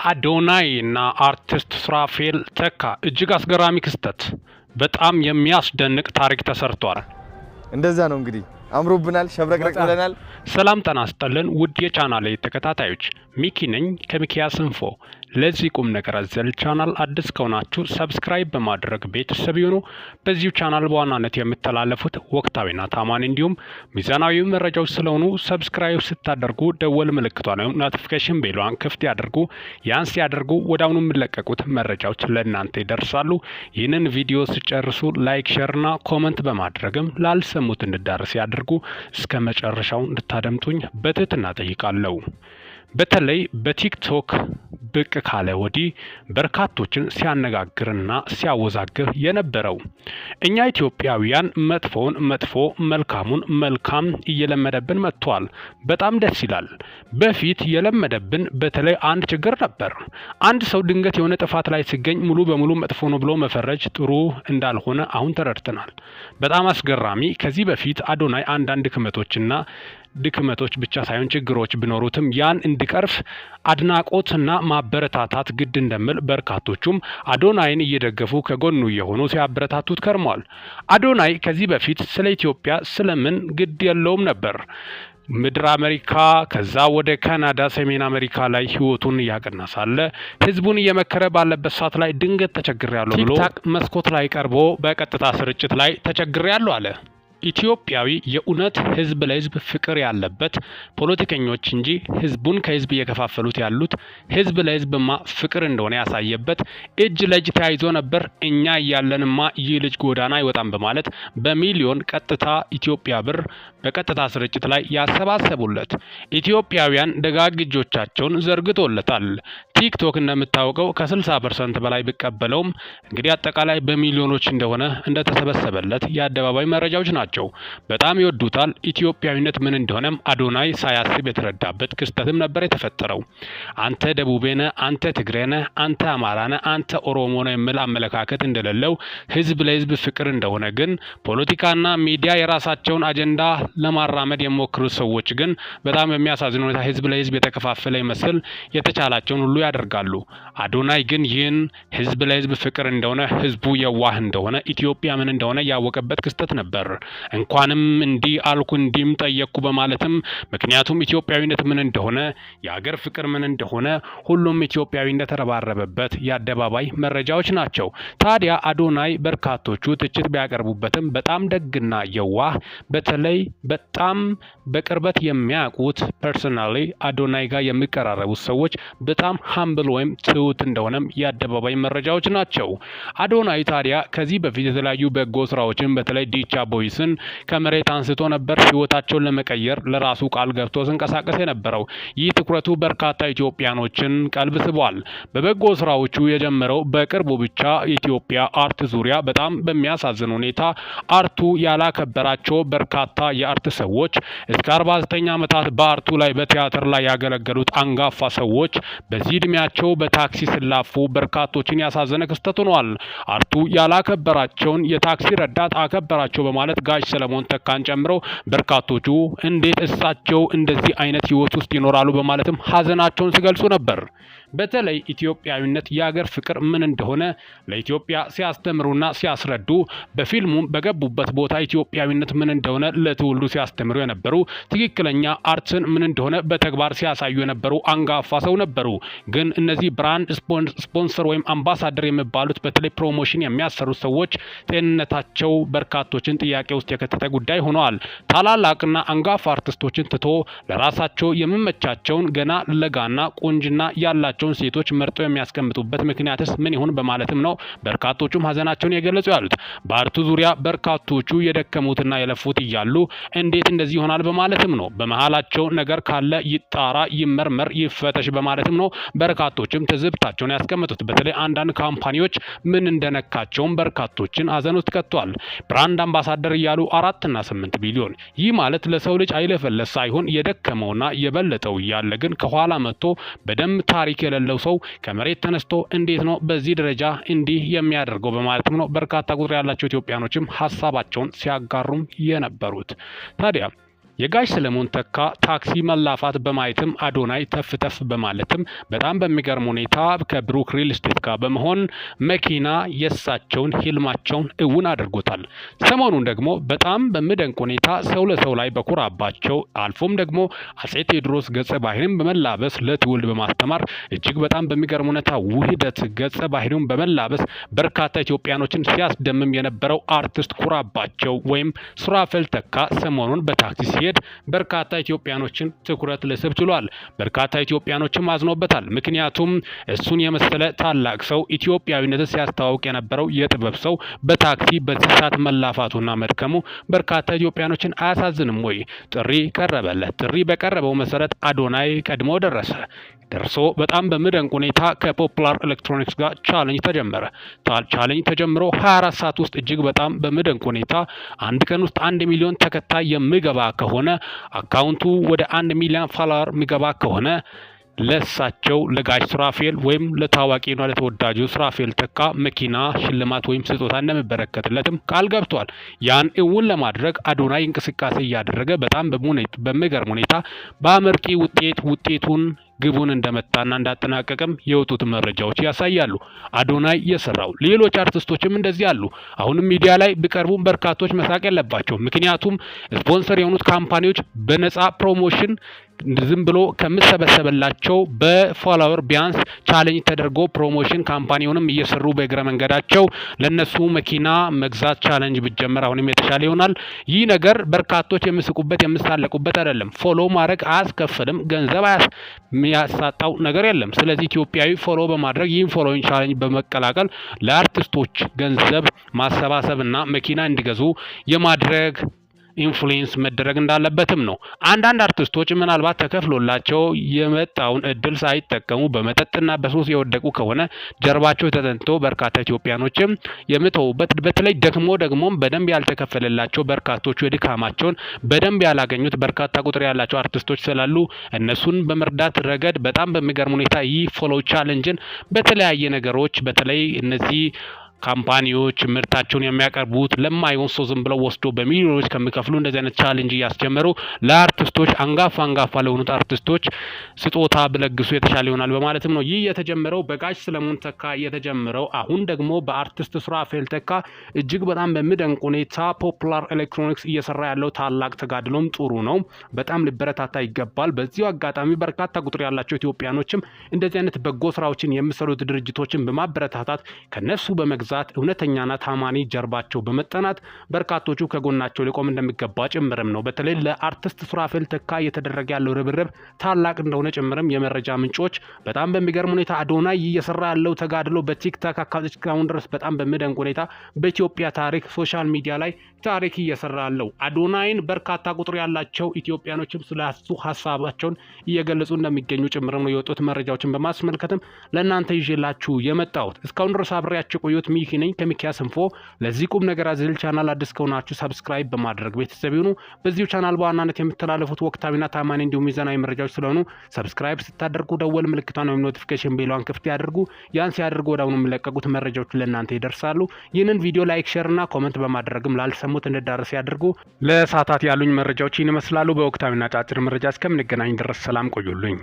የአዶናይ እና አርቲስት ሱራፌል ተካ እጅግ አስገራሚ ክስተት፣ በጣም የሚያስደንቅ ታሪክ ተሰርቷል። እንደዛ ነው እንግዲህ አምሮብናል፣ ሸብረቅረቅ ብለናል። ሰላም ጤና ይስጥልን ውድ የቻናሌ ተከታታዮች፣ ሚኪ ነኝ ከሚኪያስ ኢንፎ። ለዚህ ቁም ነገር አዘል ቻናል አዲስ ከሆናችሁ ሰብስክራይብ በማድረግ ቤተሰብ ይሁኑ። በዚሁ ቻናል በዋናነት የምተላለፉት ወቅታዊና ታማኝ እንዲሁም ሚዛናዊ መረጃዎች ስለሆኑ ሰብስክራይብ ስታደርጉ ደወል ምልክቷን ወይም ኖቲፊኬሽን ቤሏን ክፍት ያድርጉ። ያን ሲያደርጉ ወዲያውኑ የሚለቀቁት መረጃዎች ለእናንተ ይደርሳሉ። ይህንን ቪዲዮ ሲጨርሱ ላይክ፣ ሼርና ኮመንት በማድረግም ላልሰሙት እንዲዳረስ ያድርጉ። እስከ መጨረሻው እንድታደምጡኝ በትህትና ጠይቃለሁ። በተለይ በቲክቶክ ብቅ ካለ ወዲህ በርካቶችን ሲያነጋግርና ሲያወዛግብ የነበረው እኛ ኢትዮጵያውያን መጥፎውን መጥፎ መልካሙን መልካም እየለመደብን መጥቷል። በጣም ደስ ይላል። በፊት የለመደብን በተለይ አንድ ችግር ነበር። አንድ ሰው ድንገት የሆነ ጥፋት ላይ ሲገኝ ሙሉ በሙሉ መጥፎ ነው ብሎ መፈረጅ ጥሩ እንዳልሆነ አሁን ተረድተናል። በጣም አስገራሚ። ከዚህ በፊት አዶናይ አንዳንድ ድክመቶች ብቻ ሳይሆን ችግሮች ቢኖሩትም ያን እንዲቀርፍ አድናቆትና ማበረታታት ግድ እንደሚል በርካቶቹም አዶናይን እየደገፉ ከጎኑ የሆኑ ሲያበረታቱት ከርሟል። አዶናይ ከዚህ በፊት ስለ ኢትዮጵያ ስለምን ግድ የለውም ነበር። ምድር አሜሪካ ከዛ ወደ ካናዳ ሰሜን አሜሪካ ላይ ህይወቱን እያቀና ሳለ ህዝቡን እየመከረ ባለበት ሰዓት ላይ ድንገት ተቸግሬያለሁ ብሎ ቲክታክ መስኮት ላይ ቀርቦ በቀጥታ ስርጭት ላይ ተቸግሬያለሁ አለ። ኢትዮጵያዊ የእውነት ህዝብ ለህዝብ ፍቅር ያለበት ፖለቲከኞች እንጂ ህዝቡን ከህዝብ እየከፋፈሉት ያሉት ህዝብ ለህዝብማ ፍቅር እንደሆነ ያሳየበት እጅ ለእጅ ተያይዞ ነበር። እኛ እያለንማ ይህ ልጅ ጎዳና አይወጣም በማለት በሚሊዮን ቀጥታ ኢትዮጵያ ብር በቀጥታ ስርጭት ላይ ያሰባሰቡለት ኢትዮጵያውያን ደጋግ እጆቻቸውን ዘርግቶለታል። ቲክቶክ እንደምታወቀው ከ60% በላይ ቢቀበለውም እንግዲህ አጠቃላይ በሚሊዮኖች እንደሆነ እንደተሰበሰበለት የአደባባይ መረጃዎች ናቸው። በጣም ይወዱታል። ኢትዮጵያዊነት ምን እንደሆነም አዶናይ ሳያስብ የተረዳበት ክስተትም ነበር የተፈጠረው። አንተ ደቡቤ ነህ፣ አንተ ትግሬ ነህ፣ አንተ አማራ ነህ፣ አንተ ኦሮሞ ነህ የሚል አመለካከት እንደሌለው ህዝብ ለህዝብ ፍቅር እንደሆነ ግን ፖለቲካና ሚዲያ የራሳቸውን አጀንዳ ለማራመድ የሚሞክሩ ሰዎች ግን በጣም የሚያሳዝን ሁኔታ ህዝብ ለህዝብ የተከፋፈለ ይመስል የተቻላቸውን ሁሉ ያደርጋሉ። አዶናይ ግን ይህን ህዝብ ለህዝብ ፍቅር እንደሆነ ህዝቡ የዋህ እንደሆነ ኢትዮጵያ ምን እንደሆነ ያወቀበት ክስተት ነበር። እንኳንም እንዲህ አልኩ እንዲህም ጠየቅኩ በማለትም ምክንያቱም ኢትዮጵያዊነት ምን እንደሆነ የሀገር ፍቅር ምን እንደሆነ ሁሉም ኢትዮጵያዊ እንደተረባረበበት የአደባባይ መረጃዎች ናቸው። ታዲያ አዶናይ በርካቶቹ ትችት ቢያቀርቡበትም በጣም ደግና የዋህ በተለይ በጣም በቅርበት የሚያውቁት ፐርሰናሊ አዶናይ ጋር የሚቀራረቡት ሰዎች በጣም ሀምብል ወይም ትሁት እንደሆነም የአደባባይ መረጃዎች ናቸው። አዶናይ ታዲያ ከዚህ በፊት የተለያዩ በጎ ስራዎችን በተለይ ዲቻ ቦይስን ከመሬት አንስቶ ነበር ህይወታቸውን ለመቀየር ለራሱ ቃል ገብቶ ሲንቀሳቀስ የነበረው። ይህ ትኩረቱ በርካታ ኢትዮጵያኖችን ቀልብ ስቧል። በበጎ ስራዎቹ የጀመረው በቅርቡ ብቻ የኢትዮጵያ አርት ዙሪያ በጣም በሚያሳዝን ሁኔታ አርቱ ያላከበራቸው በርካታ የአርት ሰዎች እስከ 49 ዓመታት በአርቱ ላይ በቲያትር ላይ ያገለገሉት አንጋፋ ሰዎች በዚህ እድሜያቸው በታክሲ ሲላፉ በርካቶችን ያሳዘነ ክስተት ሆኗል። አርቱ ያላከበራቸውን የታክሲ ረዳት አከበራቸው በማለት ጋሽ ሰለሞን ተካን ጨምሮ በርካቶቹ እንዴት እሳቸው እንደዚህ አይነት ህይወት ውስጥ ይኖራሉ በማለትም ሀዘናቸውን ሲገልጹ ነበር። በተለይ ኢትዮጵያዊነት የሀገር ፍቅር ምን እንደሆነ ለኢትዮጵያ ሲያስተምሩና ሲያስረዱ በፊልሙም በገቡበት ቦታ ኢትዮጵያዊነት ምን እንደሆነ ለትውልዱ ሲያስተምሩ የነበሩ ትክክለኛ አርትን ምን እንደሆነ በተግባር ሲያሳዩ የነበሩ አንጋፋ ሰው ነበሩ። ግን እነዚህ ብራንድ ስፖንሰር ወይም አምባሳደር የሚባሉት በተለይ ፕሮሞሽን የሚያሰሩት ሰዎች ጤንነታቸው በርካቶችን ጥያቄ ውስጥ የከተተ ጉዳይ ሆነዋል። ታላላቅና አንጋፋ አርቲስቶችን ትቶ ለራሳቸው የሚመቻቸውን ገና ለጋና ቁንጅና ያላቸውን ሴቶች መርጠው የሚያስቀምጡበት ምክንያትስ ምን ይሆን በማለትም ነው በርካቶቹም ሀዘናቸውን የገለጹ ያሉት። በአርቱ ዙሪያ በርካቶቹ የደከሙትና የለፉት እያሉ እንዴት እንደዚህ ይሆናል በማለትም ነው። በመሃላቸው ነገር ካለ ይጣራ፣ ይመርመር፣ ይፈተሽ በማለትም ነው በርካቶችም ትዝብታቸውን ያስቀምጡት። በተለይ አንዳንድ ካምፓኒዎች ምን እንደነካቸውም በርካቶችን ሀዘን ውስጥ ከቷል። ብራንድ አምባሳደር እያሉ 4 እና 8 ቢሊዮን። ይህ ማለት ለሰው ልጅ አይለፈለስ ሳይሆን የደከመውና የበለጠው እያለ ግን ከኋላ መጥቶ በደም ታሪክ የሌለው ሰው ከመሬት ተነስቶ እንዴት ነው በዚህ ደረጃ እንዲህ የሚያደርገው በማለትም ነው በርካታ ቁጥር ያላቸው ኢትዮጵያኖችም ሀሳባቸውን ሲያጋሩም የነበሩት። ታዲያ የጋሽ ሰለሞን ተካ ታክሲ መላፋት በማየትም አዶናይ ተፍተፍ በማለትም በጣም በሚገርም ሁኔታ ከብሩክ ሪል ስቴት ጋር በመሆን መኪና የሳቸውን ህልማቸውን እውን አድርጎታል። ሰሞኑን ደግሞ በጣም በሚደንቅ ሁኔታ ሰው ለሰው ላይ በኩራባቸው አልፎም ደግሞ አጼ ቴዎድሮስ ገጸ ባህሪን በመላበስ ለትውልድ በማስተማር እጅግ በጣም በሚገርም ሁኔታ ውህደት ገጸ ባህሪውን በመላበስ በርካታ ኢትዮጵያኖችን ሲያስደምም የነበረው አርቲስት ኩራባቸው ወይም ሱራፌል ተካ ሰሞኑን በታክሲ ሲሄድ በርካታ ኢትዮጵያኖችን ትኩረት ሊስብ ችሏል። በርካታ ኢትዮጵያኖችም አዝኖበታል። ምክንያቱም እሱን የመሰለ ታላቅ ሰው ኢትዮጵያዊነትን ሲያስተዋውቅ የነበረው የጥበብ ሰው በታክሲ በዚህ ሰዓት መላፋቱና መድከሙ በርካታ ኢትዮጵያኖችን አያሳዝንም ወይ? ጥሪ ቀረበለት። ጥሪ በቀረበው መሰረት አዶናይ ቀድሞ ደርሶ በጣም በሚደንቅ ሁኔታ ከፖፑላር ኤሌክትሮኒክስ ጋር ቻሌንጅ ተጀመረ። ቻሌንጅ ተጀምሮ 24 ሰዓት ውስጥ እጅግ በጣም በሚደንቅ ሁኔታ አንድ ቀን ውስጥ 1 ሚሊዮን ተከታይ የሚገባ ከሆነ አካውንቱ ወደ 1 ሚሊዮን ፎሎወር የሚገባ ከሆነ ለሳቸው ለጋሽ ሱራፌል ወይም ለታዋቂና ለተወዳጁ ሱራፌል ተካ መኪና ሽልማት ወይም ስጦታ እንደሚበረከትለትም ቃል ገብቷል። ያን እውን ለማድረግ አዶናይ እንቅስቃሴ እያደረገ በጣም በሚገርም ሁኔታ በአመርቂ ውጤቱን ግቡን እንደመታና እንዳጠናቀቀም የወጡት መረጃዎች ያሳያሉ። አዶናይ የሰራው ሌሎች አርቲስቶችም እንደዚህ አሉ። አሁንም ሚዲያ ላይ ቢቀርቡም በርካቶች መሳቅ የለባቸው። ምክንያቱም ስፖንሰር የሆኑት ካምፓኒዎች በነፃ ፕሮሞሽን ዝም ብሎ ከምሰበሰበላቸው በፎሎወር ቢያንስ ቻሌንጅ ተደርጎ ፕሮሞሽን ካምፓኒውንም እየሰሩ በእግረ መንገዳቸው ለነሱ መኪና መግዛት ቻሌንጅ ቢጀመር አሁንም የተሻለ ይሆናል። ይህ ነገር በርካቶች የሚስቁበት የሚሳለቁበት አይደለም። ፎሎ ማድረግ አያስከፍልም፣ ገንዘብ የሚያሳጣው ነገር የለም። ስለዚህ ኢትዮጵያዊ ፎሎ በማድረግ ይህን ፎሎዊንግ ቻሌንጅ በመቀላቀል ለአርቲስቶች ገንዘብ ማሰባሰብና መኪና እንዲገዙ የማድረግ ኢንፍሉዌንስ መደረግ እንዳለበትም ነው። አንዳንድ አርቲስቶች ምናልባት ተከፍሎላቸው የመጣውን እድል ሳይጠቀሙ በመጠጥና በሱስ የወደቁ ከሆነ ጀርባቸው ተጠንቶ በርካታ ኢትዮጵያኖችም የምተውበት በተለይ ደግሞ በደንብ ያልተከፈለላቸው በርካቶቹ የድካማቸውን በደንብ ያላገኙት በርካታ ቁጥር ያላቸው አርቲስቶች ስላሉ እነሱን በመርዳት ረገድ በጣም በሚገርም ሁኔታ ይህ ፎሎ ቻሌንጅን በተለያየ ነገሮች በተለይ እነዚህ ካምፓኒዎች ምርታቸውን የሚያቀርቡት ለማይሆን ሰው ዝም ብለው ወስዶ በሚሊዮኖች ከሚከፍሉ እንደዚህ አይነት ቻሌንጅ እያስጀመሩ ለአርቲስቶች አንጋፋ ለሆኑት አርቲስቶች ስጦታ ብለግሱ የተሻለ ይሆናል በማለትም ነው ይህ የተጀመረው። በጋሽ ሰለሞን ተካ የተጀመረው አሁን ደግሞ በአርቲስት ሱራፌል ተካ እጅግ በጣም በሚደንቅ ሁኔታ ፖፑላር ኤሌክትሮኒክስ እየሰራ ያለው ታላቅ ተጋድሎም ጥሩ ነው። በጣም ሊበረታታ ይገባል። በዚሁ አጋጣሚ በርካታ ቁጥር ያላቸው ኢትዮጵያኖችም እንደዚህ አይነት በጎ ስራዎችን የሚሰሩት ድርጅቶችን በማበረታታት ከነሱ በመግዛት እውነተኛና ታማኒ ጀርባቸው በመጠናት በርካቶቹ ከጎናቸው ሊቆም እንደሚገባ ጭምርም ነው። በተለይ ለአርቲስት ሱራፌል ተካ እየተደረገ ያለው ርብርብ ታላቅ እንደሆነ ጭምርም የመረጃ ምንጮች በጣም በሚገርም ሁኔታ አዶናይ እየሰራ ያለው ተጋድሎ በቲክታክ አካውንት እስካሁን ድረስ በጣም በሚደንቅ ሁኔታ በኢትዮጵያ ታሪክ ሶሻል ሚዲያ ላይ ታሪክ እየሰራ ያለው አዶናይን በርካታ ቁጥር ያላቸው ኢትዮጵያኖችም ስለሱ ሀሳባቸውን እየገለጹ እንደሚገኙ ጭምርም ነው የወጡት መረጃዎችን በማስመልከትም ለእናንተ ይዤላችሁ የመጣሁት። እስካሁን ድረስ አብሬያችሁ ቆዩት ሚኪ ነኝ ከሚኪያስ ኢንፎ። ለዚህ ቁም ነገር አዘል ቻናል አዲስ ከሆናችሁ ሰብስክራይብ በማድረግ ቤተሰብ ይሁኑ። በዚሁ ቻናል በዋናነት የምትተላለፉት ወቅታዊና ታማኝ እንዲሁም ሚዛናዊ መረጃዎች ስለሆኑ ሰብስክራይብ ስታደርጉ ደወል ምልክቷን ወይም ኖቲፊኬሽን ቤሏን ክፍት ያድርጉ። ያን ሲያደርጉ ወዲያውኑ የሚለቀቁት መረጃዎች ለእናንተ ይደርሳሉ። ይህንን ቪዲዮ ላይክ፣ ሼር እና ኮሜንት በማድረግም ላልሰሙት እንዲዳረስ ያድርጉ። ለሰዓታት ያሉኝ መረጃዎች ይህን ይመስላሉ። በወቅታዊና ጫጭር መረጃ እስከምንገናኝ ድረስ ሰላም ቆዩልኝ።